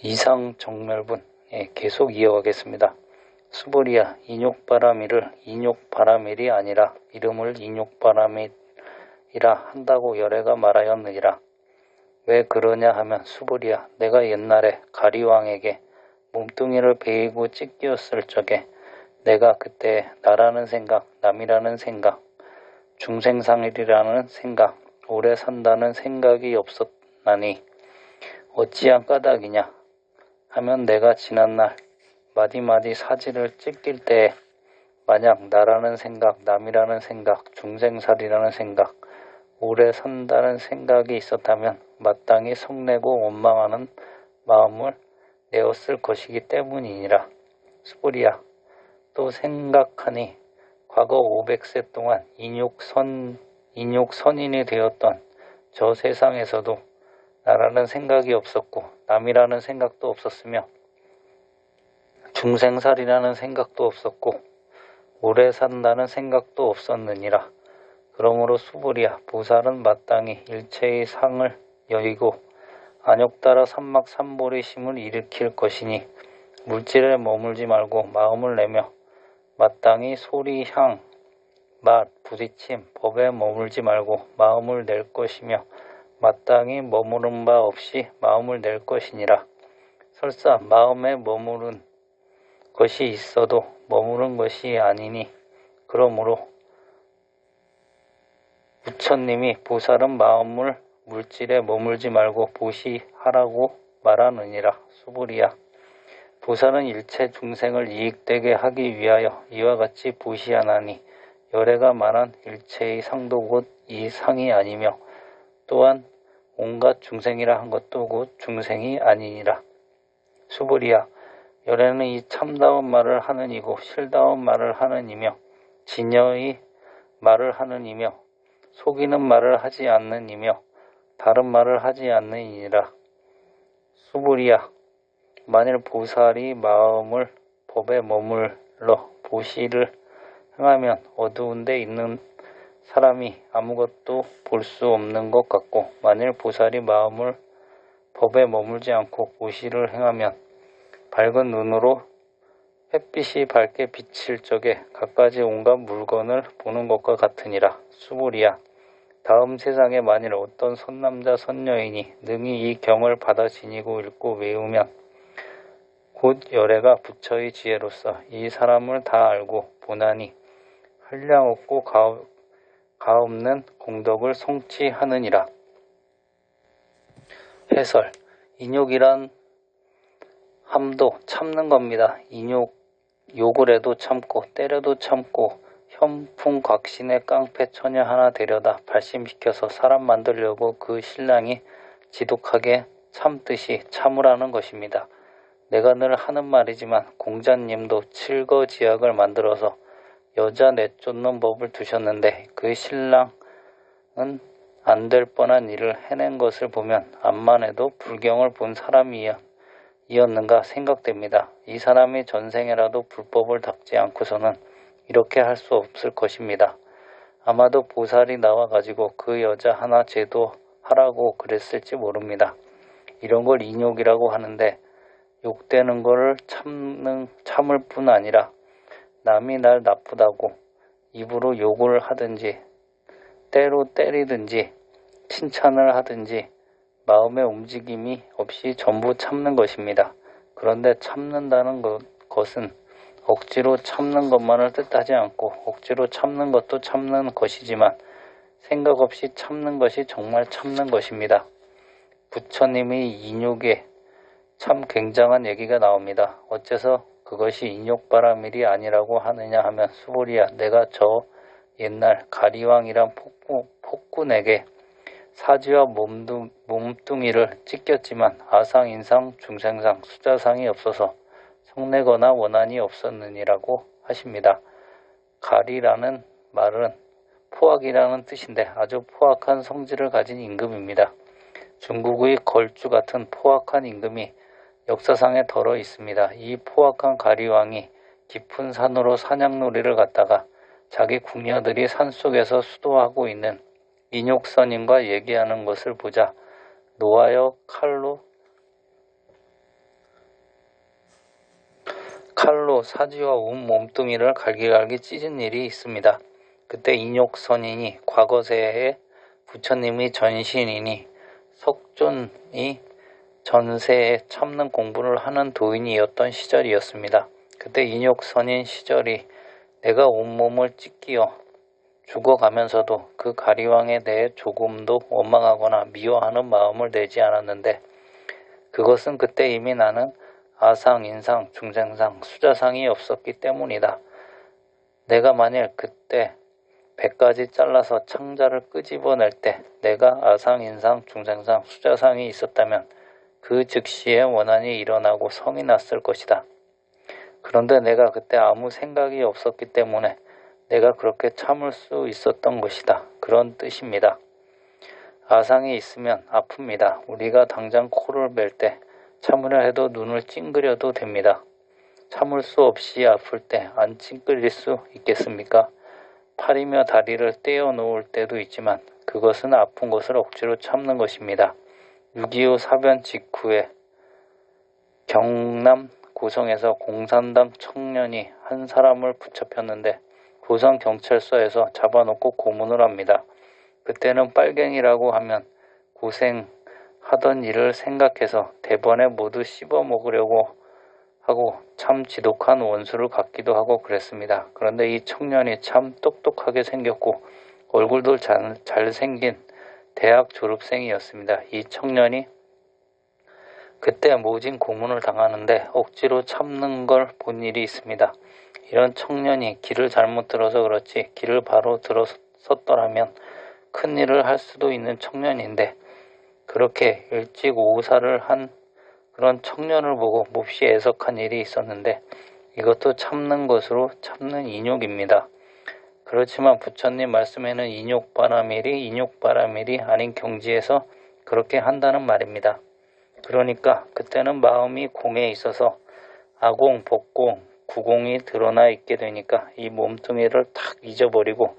이상 정멸분 계속 이어가겠습니다. 수보리야, 인욕바라밀을 인욕바라밀이 아니라 이름을 인욕바라밀이라 한다고 열애가 말하였느니라. 왜 그러냐 하면 수보리야, 내가 옛날에 가리왕에게 몸뚱이를 베이고 찢기었을 적에 내가 그때 나라는 생각, 남이라는 생각, 중생상일이라는 생각, 오래 산다는 생각이 없었나니 어찌한 까닭이냐 하면 내가 지난날 마디마디 사지를 찢길 때에 만약 나라는 생각, 남이라는 생각, 중생살이라는 생각, 오래 산다는 생각이 있었다면 마땅히 성내고 원망하는 마음을 내었을 것이기 때문이니라. 수보리야, 또 생각하니 과거 500세 동안 인욕선인이 되었던 저 세상에서도 나라는 생각이 없었고 남이라는 생각도 없었으며 중생살이라는 생각도 없었고 오래 산다는 생각도 없었느니라. 그러므로 수보리야, 보살은 마땅히 일체의 상을 여의고 안욕따라 삼막삼보리심을 일으킬 것이니 물질에 머물지 말고 마음을 내며 마땅히 소리, 향, 맛, 부딪힘, 법에 머물지 말고 마음을 낼 것이며 마땅히 머무른 바 없이 마음을 낼 것이니라. 설사 마음에 머무른 것이 있어도 머무른 것이 아니니 그러므로 부처님이 보살은 마음을 물질에 머물지 말고 보시하라고 말하느니라. 수보리야, 보살은 일체 중생을 이익되게 하기 위하여 이와 같이 보시하나니 열애가 말한 일체의 상도 곧 이 상이 아니며 또한 온갖 중생이라 한 것도 곧 중생이 아니니라. 수보리야, 열애는 이 참다운 말을 하는 이고 실다운 말을 하는 이며 진여의 말을 하는 이며 속이는 말을 하지 않는 이며 다른 말을 하지 않는 이니라. 수보리야, 만일 보살이 마음을 법에 머물러 보시를 행하면 어두운 데 있는 사람이 아무것도 볼 수 없는 것 같고 만일 보살이 마음을 법에 머물지 않고 보시를 행하면 밝은 눈으로 햇빛이 밝게 비칠 적에 갖가지 온갖 물건을 보는 것과 같으니라. 수보리야, 다음 세상에 만일 어떤 선남자 선여인이 능히 이 경을 받아 지니고 읽고 외우면 곧 열애가 부처의 지혜로서 이 사람을 다 알고 보나니 한량없고 가없는 공덕을 성취하느니라. 해설. 인욕이란 함도 참는 겁니다. 욕을 해도 참고 때려도 참고 현풍곽신의 깡패 처녀 하나 데려다 발심시켜서 사람 만들려고 그 신랑이 지독하게 참듯이 참으라는 것입니다. 내가 늘 하는 말이지만 공자님도 칠거지약을 만들어서 여자 내쫓는 법을 두셨는데 그 신랑은 안 될 뻔한 일을 해낸 것을 보면 암만 해도 불경을 본 사람이었는가 생각됩니다. 이 사람이 전생에라도 불법을 닦지 않고서는 이렇게 할 수 없을 것입니다. 아마도 보살이 나와가지고 그 여자 하나 제도하라고 그랬을지 모릅니다. 이런 걸 인욕이라고 하는데 욕되는 거를 참을 뿐 아니라 남이 날 나쁘다고 입으로 욕을 하든지 때로 때리든지 칭찬을 하든지 마음의 움직임이 없이 전부 참는 것입니다. 그런데 참는다는 것은 억지로 참는 것만을 뜻하지 않고 억지로 참는 것도 참는 것이지만 생각 없이 참는 것이 정말 참는 것입니다. 부처님의 인욕에 참 굉장한 얘기가 나옵니다. 어째서 그것이 인욕바라밀이 아니라고 하느냐 하면 수보리야, 내가 저 옛날 가리왕이란 폭군에게 사지와 몸뚱이를 찢겼지만 아상, 인상, 중생상, 수자상이 없어서 성내거나 원한이 없었느니라고 하십니다. 가리라는 말은 포악이라는 뜻인데 아주 포악한 성질을 가진 임금입니다. 중국의 걸주 같은 포악한 임금이 역사상에 덜어 있습니다. 이 포악한 가리왕이 깊은 산으로 사냥놀이를 갔다가 자기 궁녀들이 산속에서 수도하고 있는 인욕선인과 얘기하는 것을 보자 노하여 칼로 또 사지와 온 몸뚱이를 갈기갈기 찢은 일이 있습니다. 그때 인욕선인이 과거세에 부처님의 전신이니 석존이 전세에 참는 공부를 하는 도인이었던 시절이었습니다. 그때 인욕선인 시절이 내가 온몸을 찢기어 죽어가면서도 그 가리왕에 대해 조금도 원망하거나 미워하는 마음을 내지 않았는데 그것은 그때 이미 나는 아상, 인상, 중생상, 수자상이 없었기 때문이다. 내가 만일 그때 100가지 잘라서 창자를 끄집어낼 때 내가 아상, 인상, 중생상, 수자상이 있었다면 그 즉시에 원한이 일어나고 성이 났을 것이다. 그런데 내가 그때 아무 생각이 없었기 때문에 내가 그렇게 참을 수 있었던 것이다. 그런 뜻입니다. 아상이 있으면 아픕니다. 우리가 당장 코를 멜 때 참으려 해도 눈을 찡그려도 됩니다. 참을 수 없이 아플 때 안 찡그릴 수 있겠습니까? 팔이며 다리를 떼어 놓을 때도 있지만 그것은 아픈 것을 억지로 참는 것입니다. 6.25 사변 직후에 경남 고성에서 공산당 청년이 한 사람을 붙잡혔는데 고성경찰서에서 잡아놓고 고문을 합니다. 그때는 빨갱이라고 하면 고생하던 일을 생각해서 대번에 모두 씹어먹으려고 하고 참 지독한 원수를 갖기도 하고 그랬습니다. 그런데 이 청년이 참 똑똑하게 생겼고 얼굴도 잘생긴 대학 졸업생이었습니다. 이 청년이 그때 모진 고문을 당하는데 억지로 참는 걸 본 일이 있습니다. 이런 청년이 길을 잘못 들어서 그렇지 길을 바로 들었었더라면 큰일을 할 수도 있는 청년인데 그렇게 일찍 오사를 한 그런 청년을 보고 몹시 애석한 일이 있었는데 이것도 참는 것으로 참는 인욕입니다. 그렇지만 부처님 말씀에는 인욕바라밀이 아닌 경지에서 그렇게 한다는 말입니다. 그러니까 그때는 마음이 공에 있어서 아공, 복공, 구공이 드러나 있게 되니까 이 몸뚱이를 탁 잊어버리고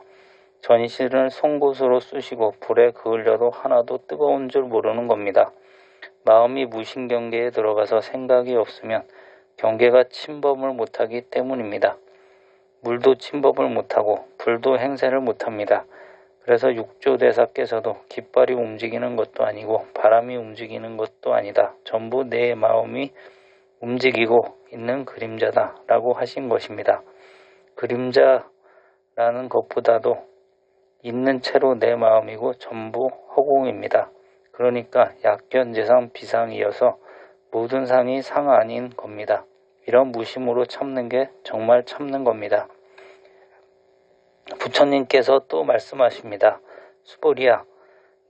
전신을 송곳으로 쑤시고 불에 그을려도 하나도 뜨거운 줄 모르는 겁니다. 마음이 무신경계에 들어가서 생각이 없으면 경계가 침범을 못하기 때문입니다. 물도 침범을 못하고 불도 행세를 못합니다. 그래서 육조대사께서도 깃발이 움직이는 것도 아니고 바람이 움직이는 것도 아니다. 전부 내 마음이 움직이고 있는 그림자다 라고 하신 것입니다. 그림자라는 것보다도 있는 채로 내 마음이고 전부 허공입니다. 그러니까 약견재상 비상이어서 모든 상이 상 아닌 겁니다. 이런 무심으로 참는 게 정말 참는 겁니다. 부처님께서 또 말씀하십니다. 수보리야,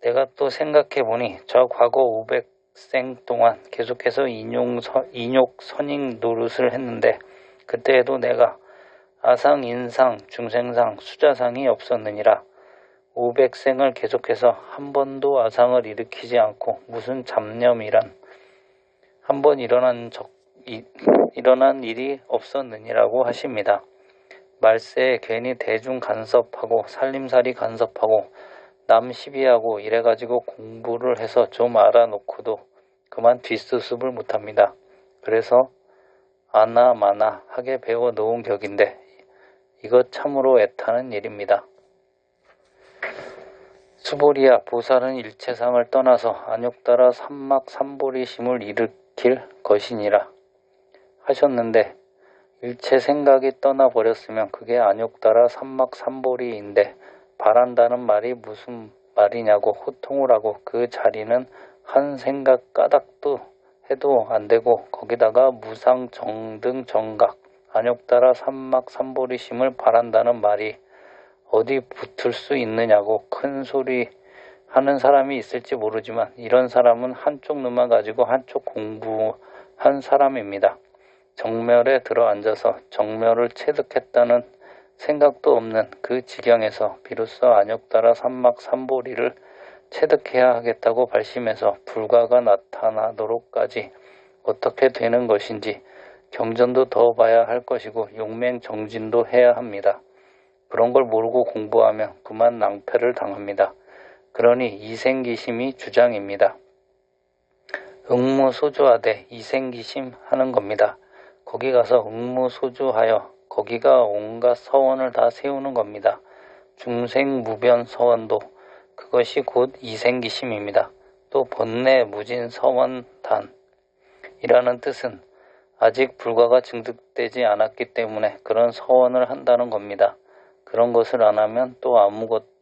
내가 또 생각해보니 저 과거 500생 동안 계속해서 인욕 선인 노릇을 했는데 그때에도 내가 아상, 인상, 중생상, 수자상이 없었느니라. 500생을 계속해서 한 번도 아상을 일으키지 않고 무슨 잡념이란 한 번 일어난 일이 없었느니라고 하십니다. 말세에 괜히 대중 간섭하고 살림살이 간섭하고 남 시비하고 이래가지고 공부를 해서 좀 알아놓고도 그만 뒷수습을 못합니다. 그래서 아나 마나 하게 배워 놓은 격인데 이것 참으로 애타는 일입니다. 수보리야, 보살은 일체상을 떠나서 안욕따라 삼막삼보리심을 일으킬 것이니라 하셨는데 일체 생각이 떠나버렸으면 그게 안욕따라 삼막삼보리인데 바란다는 말이 무슨 말이냐고 호통을 하고 그 자리는 한 생각 까닭도 해도 안되고 거기다가 무상정등 정각 안욕따라 삼막삼보리심을 바란다는 말이 어디 붙을 수 있느냐고 큰 소리 하는 사람이 있을지 모르지만 이런 사람은 한쪽 눈만 가지고 한쪽 공부한 사람입니다. 정멸에 들어앉아서 정멸을 체득했다는 생각도 없는 그 지경에서 비로소 안욕따라 삼막삼보리를 체득해야 하겠다고 발심해서 불가가 나타나도록까지 어떻게 되는 것인지 경전도 더 봐야 할 것이고 용맹정진도 해야 합니다. 그런 걸 모르고 공부하면 그만 낭패를 당합니다. 그러니 이생기심이 주장입니다. 응무소조하되 이생기심 하는 겁니다. 거기 가서 응무소주하여 거기가 온갖 서원을 다 세우는 겁니다. 중생무변 서원도 그것이 곧 이생기심입니다. 또 번뇌무진서원단이라는 뜻은 아직 불과가 증득되지 않았기 때문에 그런 서원을 한다는 겁니다. 그런 것을 안 하면 또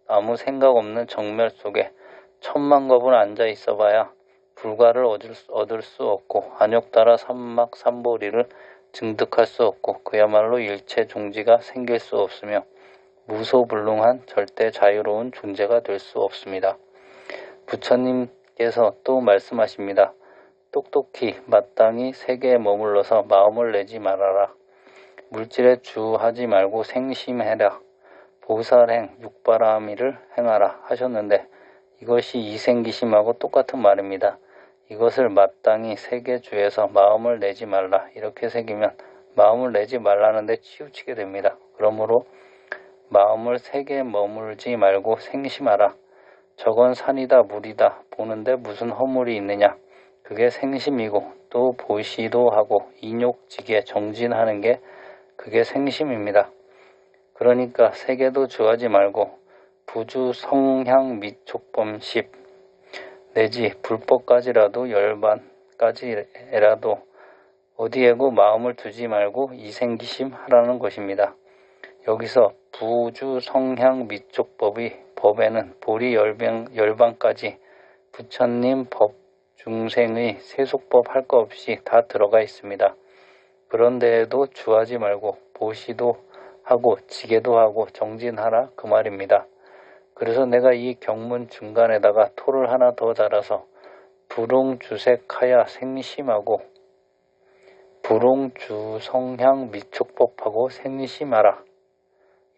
아무 생각 없는 정멸 속에 천만겁을 앉아 있어봐야 불가를 얻을 수 없고 안욕따라 삼막삼보리를 증득할 수 없고 그야말로 일체 종지가 생길 수 없으며 무소불능한 절대 자유로운 존재가 될 수 없습니다. 부처님께서 또 말씀하십니다. 똑똑히 마땅히 세계에 머물러서 마음을 내지 말아라. 물질에 주하지 말고 생심해라. 보살행 육바라미를 행하라 하셨는데 이것이 이생기심하고 똑같은 말입니다. 이것을 마땅히 세계주에서 마음을 내지 말라 이렇게 새기면 마음을 내지 말라는데 치우치게 됩니다. 그러므로 마음을 세계에 머물지 말고 생심하라. 저건 산이다 물이다 보는데 무슨 허물이 있느냐. 그게 생심이고 또 보시도 하고 인욕지게 정진하는 게 그게 생심입니다. 그러니까 세계도 주하지 말고 부주 성향 미촉범십 내지 불법까지라도 열반까지라도 어디에고 마음을 두지 말고 이생기심 하라는 것입니다. 여기서 부주 성향 미촉법이 법에는 보리 열반까지 부처님 법 중생의 세속법 할 것 없이 다 들어가 있습니다. 그런데에도 주하지 말고 보시도 하고 지게도 하고 정진하라 그 말입니다. 그래서 내가 이 경문 중간에다가 토를 하나 더 달아서 불홍주색하야 생심하고 불홍주성향 미촉법하고 생심하라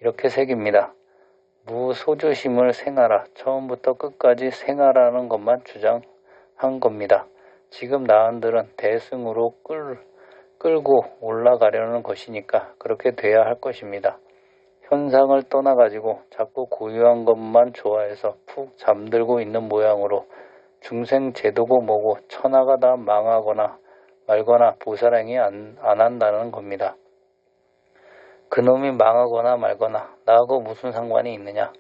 이렇게 새깁니다. 무소주심을 생하라. 처음부터 끝까지 생하라는 것만 주장한 겁니다. 지금 나은들은 대승으로 끌고 올라가려는 것이니까 그렇게 돼야 할 것입니다. 현상을 떠나가지고 자꾸 고유한 것만 좋아해서 푹 잠들고 있는 모양으로 중생 제도고 뭐고 천하가 다 망하거나 말거나 보살행이 안 한다는 겁니다. 그놈이 망하거나 말거나 나하고 무슨 상관이 있느냐.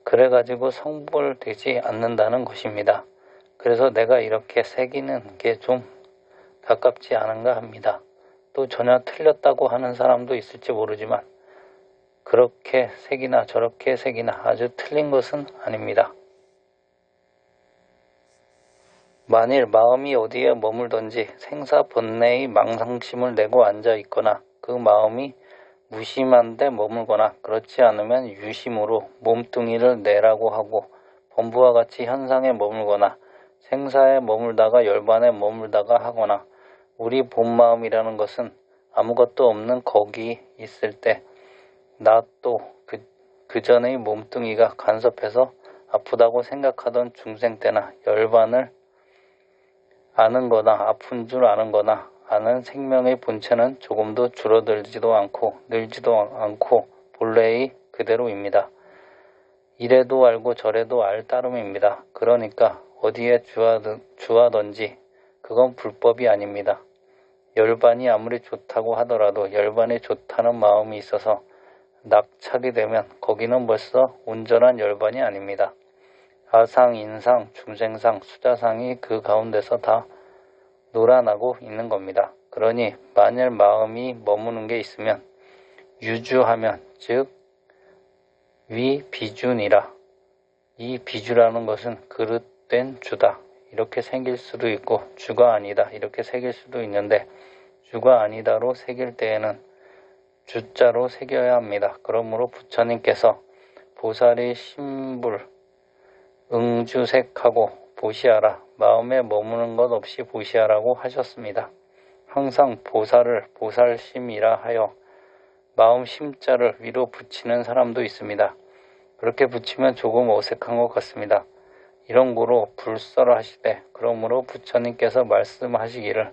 그래가지고 성불되지 않는다는 것입니다. 그래서 내가 이렇게 새기는 게 좀 가깝지 않은가 합니다. 또 전혀 틀렸다고 하는 사람도 있을지 모르지만 그렇게 색이나 저렇게 색이나 아주 틀린 것은 아닙니다. 만일 마음이 어디에 머물든지 생사번뇌의 망상심을 내고 앉아 있거나 그 마음이 무심한데 머물거나 그렇지 않으면 유심으로 몸뚱이를 내라고 하고 범부와 같이 현상에 머물거나 생사에 머물다가 열반에 머물다가 하거나 우리 본마음이라는 것은 아무것도 없는 거기 있을 때 나 또 그 전의 몸뚱이가 간섭해서 아프다고 생각하던 중생 때나 열반을 아는 거나 아픈 줄 아는 거나 아는 생명의 본체는 조금도 줄어들지도 않고 늘지도 않고 본래의 그대로입니다. 이래도 알고 저래도 알 따름입니다. 그러니까 어디에 주하든지 그건 불법이 아닙니다. 열반이 아무리 좋다고 하더라도 열반이 좋다는 마음이 있어서 낙착이 되면 거기는 벌써 온전한 열반이 아닙니다. 아상, 인상, 중생상, 수자상이 그 가운데서 다 놀아나고 있는 겁니다. 그러니 만일 마음이 머무는 게 있으면 유주하면 즉 위비주니라. 이 비주라는 것은 그릇된 주다. 이렇게 새길 수도 있고 주가 아니다. 이렇게 새길 수도 있는데 주가 아니다로 새길 때에는 주자로 새겨야 합니다. 그러므로 부처님께서 보살이 신불 응주색하고 보시하라. 마음에 머무는 것 없이 보시하라고 하셨습니다. 항상 보살을 보살심이라 하여 마음 심자를 위로 붙이는 사람도 있습니다. 그렇게 붙이면 조금 어색한 것 같습니다. 이런 고로 불설을 하시되 그러므로 부처님께서 말씀하시기를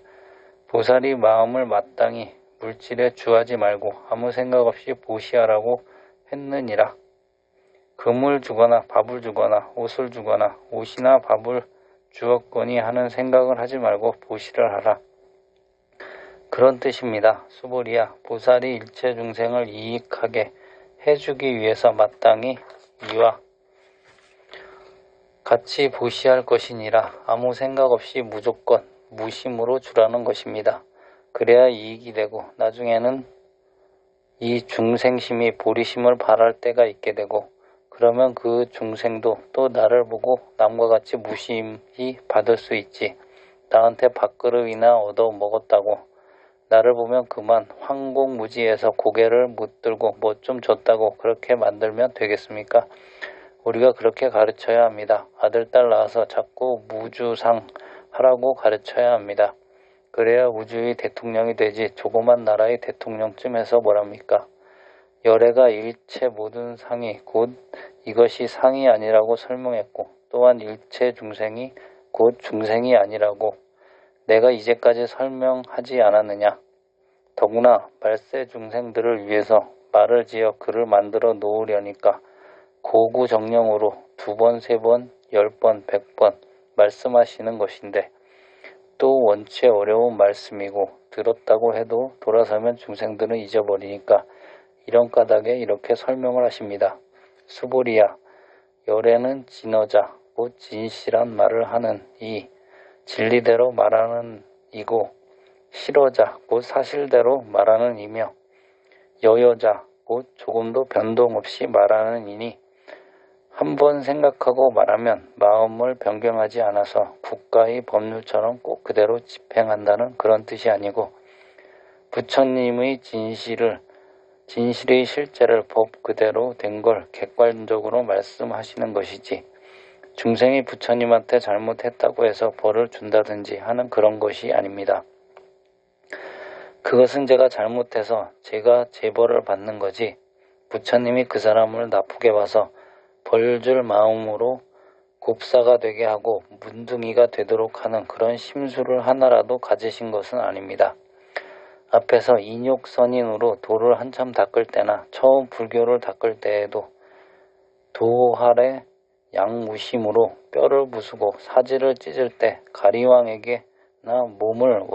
보살이 마음을 마땅히 물질에 주하지 말고 아무 생각 없이 보시하라고 했느니라. 금을 주거나 밥을 주거나 옷을 주거나 옷이나 밥을 주었거니 하는 생각을 하지 말고 보시를 하라. 그런 뜻입니다. 수보리야, 보살이 일체 중생을 이익하게 해주기 위해서 마땅히 이와 같이 보시할 것이니라. 아무 생각 없이 무조건 무심으로 주라는 것입니다. 그래야 이익이 되고 나중에는 이 중생심이 보리심을 발할 때가 있게 되고, 그러면 그 중생도 또 나를 보고 남과 같이 무심히 받을 수 있지. 나한테 밥그릇이나 얻어 먹었다고 나를 보면 그만 황공무지에서 고개를 못 들고 뭐 좀 줬다고 그렇게 만들면 되겠습니까? 우리가 그렇게 가르쳐야 합니다. 아들, 딸 낳아서 자꾸 무주상 하라고 가르쳐야 합니다. 그래야 우주의 대통령이 되지 조그만 나라의 대통령쯤에서 뭐랍니까? 열애가 일체 모든 상이 곧 이것이 상이 아니라고 설명했고, 또한 일체 중생이 곧 중생이 아니라고 내가 이제까지 설명하지 않았느냐. 더구나 말세 중생들을 위해서 말을 지어 글을 만들어 놓으려니까 고구정령으로 2번, 3번, 10번, 100번 말씀하시는 것인데, 또 원체 어려운 말씀이고 들었다고 해도 돌아서면 중생들은 잊어버리니까 이런 까닭에 이렇게 설명을 하십니다. 수보리야, 열애는 진어자, 곧 진실한 말을 하는 이 진리대로 말하는 이고, 실어자, 곧 사실대로 말하는 이며, 여여자, 곧 조금도 변동 없이 말하는 이니, 한번 생각하고 말하면 마음을 변경하지 않아서 국가의 법률처럼 꼭 그대로 집행한다는 그런 뜻이 아니고, 부처님의 진실의 실제를 법 그대로 된 걸 객관적으로 말씀하시는 것이지, 중생이 부처님한테 잘못했다고 해서 벌을 준다든지 하는 그런 것이 아닙니다. 그것은 제가 잘못해서 제가 재벌을 받는 거지, 부처님이 그 사람을 나쁘게 봐서 벌 줄 마음으로 곱사가 되게 하고 문둥이가 되도록 하는 그런 심술을 하나라도 가지신 것은 아닙니다. 앞에서 인욕선인으로 도를 한참 닦을 때나 처음 불교를 닦을 때에도 도할에 양무심으로 뼈를 부수고 사지를 찢을 때 가리왕에게나 몸을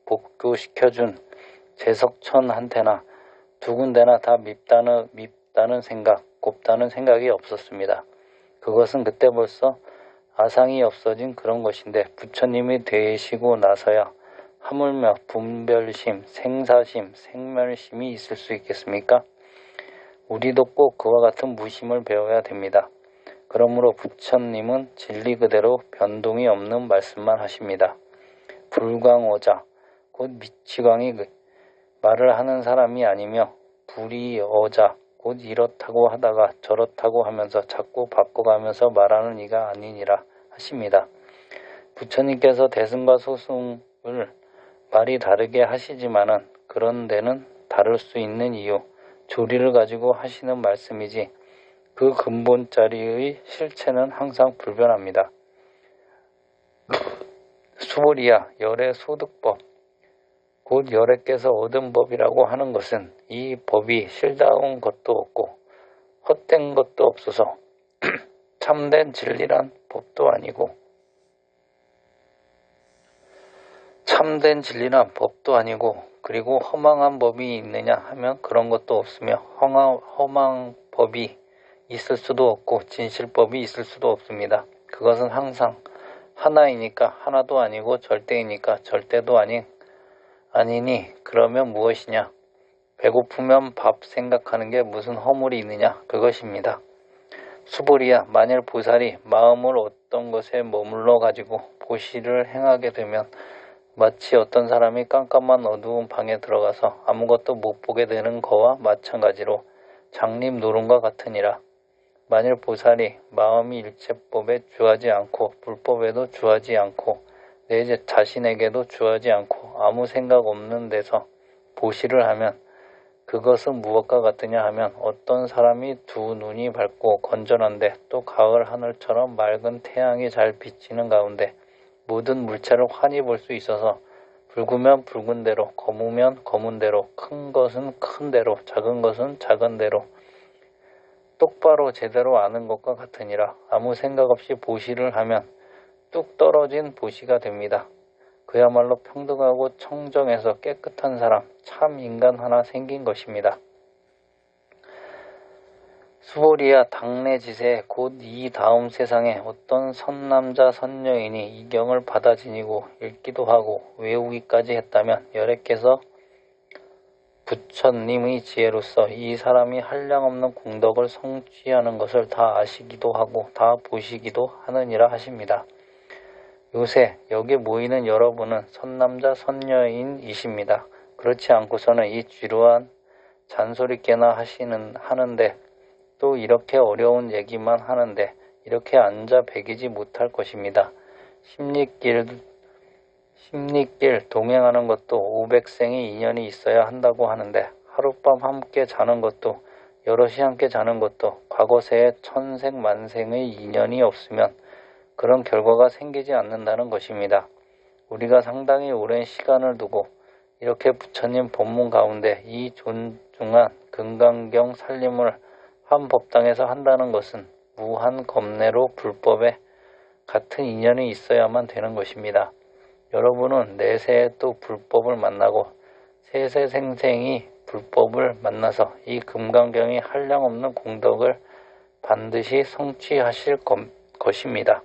복교시켜준 제석천한테나 두 군데나 다 밉다는 생각, 곱다는 생각이 없었습니다. 그것은 그때 벌써 아상이 없어진 그런 것인데, 부처님이 되시고 나서야 하물며 분별심, 생사심, 생멸심이 있을 수 있겠습니까? 우리도 꼭 그와 같은 무심을 배워야 됩니다. 그러므로 부처님은 진리 그대로 변동이 없는 말씀만 하십니다. 불광어자, 곧 미치광이 말을 하는 사람이 아니며, 불이어자, 곧 이렇다고 하다가 저렇다고 하면서 자꾸 바꿔가면서 말하는 이가 아니니라 하십니다. 부처님께서 대승과 소승을 말이 다르게 하시지만은 그런 데는 다를 수 있는 이유, 조리를 가지고 하시는 말씀이지 그 근본자리의 실체는 항상 불변합니다. 수보리야, 열의 소득법, 곧 열애께서 얻은 법이라고 하는 것은 이 법이 실다운 것도 없고 헛된 것도 없어서 참된 진리란 법도 아니고 그리고 허망한 법이 있느냐 하면 그런 것도 없으며, 허망 법이 있을 수도 없고 진실법이 있을 수도 없습니다. 그것은 항상 하나이니까 하나도 아니고 절대이니까 절대도 아니니 그러면 무엇이냐? 배고프면 밥 생각하는 게 무슨 허물이 있느냐? 그것입니다. 수보리야, 만일 보살이 마음을 어떤 것에 머물러 가지고 보시를 행하게 되면 마치 어떤 사람이 깜깜한 어두운 방에 들어가서 아무것도 못 보게 되는 거와 마찬가지로 장립 노름과 같으니라. 만일 보살이 마음이 일체법에 주하지 않고 불법에도 주하지 않고 내 자신에게도 주하지 않고 아무 생각 없는 데서 보시를 하면, 그것은 무엇과 같으냐 하면 어떤 사람이 두 눈이 밝고 건전한데 또 가을 하늘처럼 맑은 태양이 잘 비치는 가운데 모든 물체를 환히 볼 수 있어서 붉으면 붉은 대로, 검으면 검은 대로, 큰 것은 큰 대로, 작은 것은 작은 대로 똑바로 제대로 아는 것과 같으니라. 아무 생각 없이 보시를 하면 뚝 떨어진 보시가 됩니다. 그야말로 평등하고 청정해서 깨끗한 사람, 참 인간 하나 생긴 것입니다. 수보리야 당내 지세 곧 이 다음 세상에 어떤 선남자 선여인이 이 경을 받아 지니고 읽기도 하고 외우기까지 했다면 여래께서 부처님의 지혜로서 이 사람이 한량없는 공덕을 성취하는 것을 다 아시기도 하고 다 보시기도 하느니라 하십니다. 요새 여기 모이는 여러분은 선남자 선여인이십니다. 그렇지 않고서는 이 지루한 잔소리께나 하는데 또 이렇게 어려운 얘기만 하는데 이렇게 앉아 배기지 못할 것입니다. 십리길 동행하는 것도 500생의 인연이 있어야 한다고 하는데 하룻밤 함께 자는 것도 여럿이 함께 자는 것도 과거세에 천생 만생의 인연이 없으면 그런 결과가 생기지 않는다는 것입니다. 우리가 상당히 오랜 시간을 두고 이렇게 부처님 법문 가운데 이 존중한 금강경 살림을 한 법당에서 한다는 것은 무한 겁내로 불법에 같은 인연이 있어야만 되는 것입니다. 여러분은 내세에 또 불법을 만나고 세세생생이 불법을 만나서 이 금강경이 한량없는 공덕을 반드시 성취하실 것입니다.